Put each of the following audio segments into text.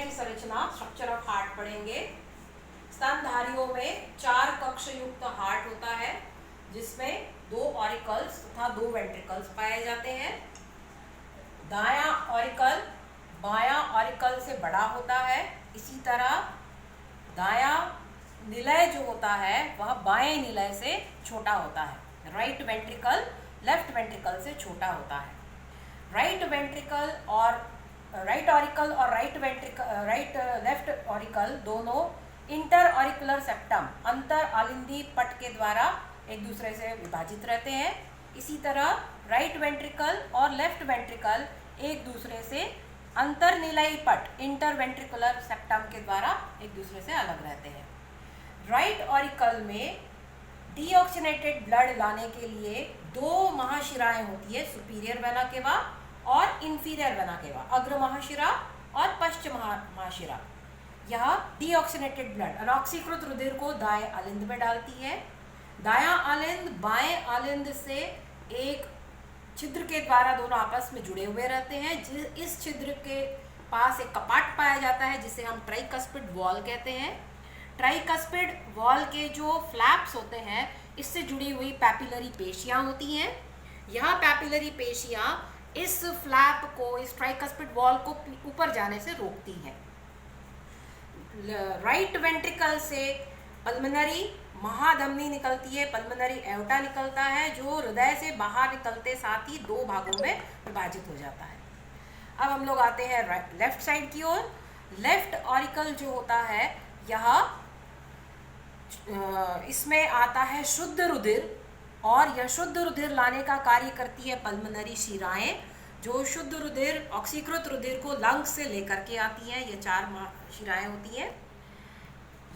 की संरचना, structure of heart पढ़ेंगे। स्तनधारियों में 4 कक्ष युक्त हार्ट होता है, जिसमें 2 ऑरिकल्स तथा 2 वेंट्रिकल्स पाए जाते हैं। दायां ऑरिकल बायां ऑरिकल से बड़ा होता है, इसी तरह दायां निलय जो होता है वह बाएं निलय से छोटा होता है। राइट वेंट्रिकल लेफ्ट वेंट्रिकल से छोटा होता है। राइट वेंट्रिकल और राइट ऑरिकल और राइट लेफ्ट ऑरिकल दोनों इंटर ऑरिकुलर सेप्टम अंतर आलिंदी पट के द्वारा एक दूसरे से विभाजित रहते हैं। इसी तरह राइट वेंट्रिकल और लेफ्ट वेंट्रिकल एक दूसरे से अंतर्निलयी पट इंटर वेंट्रिकुलर सेप्टम के द्वारा एक दूसरे से अलग रहते हैं। राइट ऑरिकल में डीऑक्सीनेटेड ब्लड लाने के लिए 2 महाशिराएं होती है, सुपीरियर वेना केवा और इंफीरियर वेना केवा, अग्र महाशिरा और पश्च महाशिरा। यह डीऑक्सीनेटेड ब्लड अनॉक्सीकृत रुधिर को दाएं आलिंद में डालती है। दायां आलिंद बाएं आलिंद से एक छिद्र के द्वारा दोनों आपस में जुड़े हुए रहते हैं। इस छिद्र के पास एक कपाट पाया जाता है जिसे हम ट्राइकस्पिड वॉल कहते हैं। ट्राइकस्पिड वॉल के जो फ्लैप्स होते हैं इससे जुड़ी हुई पैपिलरी पेशियां होती हैं। यह पैपिलरी पेशियां इस फ्लैप को, इस ट्राइकस्पिड वॉल को ऊपर जाने से रोकती हैं। राइट वेंट्रिकल से पल्मोनरी महाधमनी निकलती है, पल्मोनरी एओर्टा निकलता है, जो हृदय से बाहर निकलते साथ ही 2 भागों में विभाजित हो जाता है। अब हम लोग आते हैं लेफ्ट साइड की ओर। लेफ्ट ऑरिकल जो होता है यह इसमें आता है शुद्ध रुधिर, और यह शुद्ध रुधिर लाने का कार्य करती है पल्मोनरी शिराएं, जो शुद्ध रुधिर ऑक्सीकृत रुधिर को लंग्स से लेकर के आती हैं। ये 4 शिराएं होती हैं।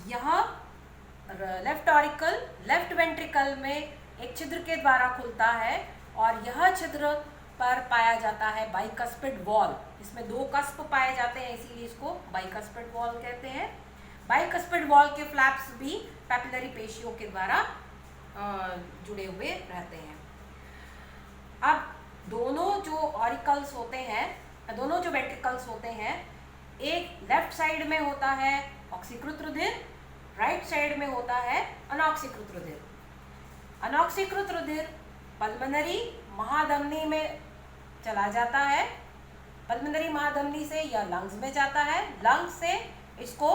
यह लेफ्ट ऑरिकल लेफ्ट वेंट्रिकल में एक छिद्र के द्वारा खुलता है, और यह छिद्र पर पाया जाता है बाइकस्पिड वॉल। इसमें 2 कस्प पाए जाते हैं, इसीलिए इसको बाइकस्पिड वॉल कहते हैं। बाइकस्पिड वॉल के फ्लैप्स भी पैपिलरी पेशियों के द्वारा जुड़े हुए रहते हैं। अब दोनों जो ऑरिकल्स होते हैं, दोनों जो वेंट्रिकल्स होते हैं, एक लेफ्ट साइड में होता है ऑक्सीकृत रुधिर, राइट साइड में होता है अनॉक्सीकृत रुधिर। अनॉक्सीकृत रुधिर पल्मोनरी महाधमनी में चला जाता है। पल्मोनरी महाधमनी से यह लंग्स में जाता है। लंग्स से इसको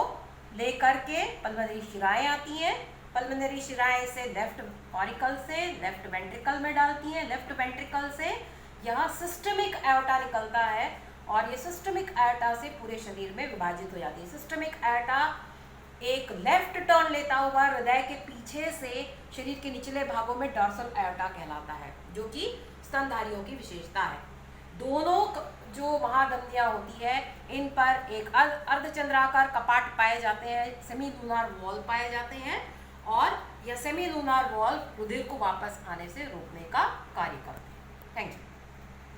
लेकर के पल्मोनरी शिराएं आती हैं। पल्मोनरी शिराएं से लेफ्ट ऑरिकल से लेफ्ट वेंट्रिकल में डालती हैं। लेफ्ट वेंट्रिकल से यह सिस्टमिक एओर्टा निकलता है, और ये सिस्टमिक एओर्टा से पूरे शरीर में विभाजित हो जाती है। सिस्टमिक एओर्टा एक लेफ्ट टर्न लेता हुआ हृदय के पीछे से शरीर के निचले भागों में डॉर्सल एओर्टा कहलाता है, जो कि स्तनधारियों की विशेषता है। दोनों जो महाधमनियां होती है इन पर एक अर्धचंद्राकार कपाट पाए जाते हैं, सेमी लूनार वॉल पाए जाते हैं, और यह सेमी लूनार वॉल रुधिर को वापस आने से रोकने का कार्य करते हैं। Thank you.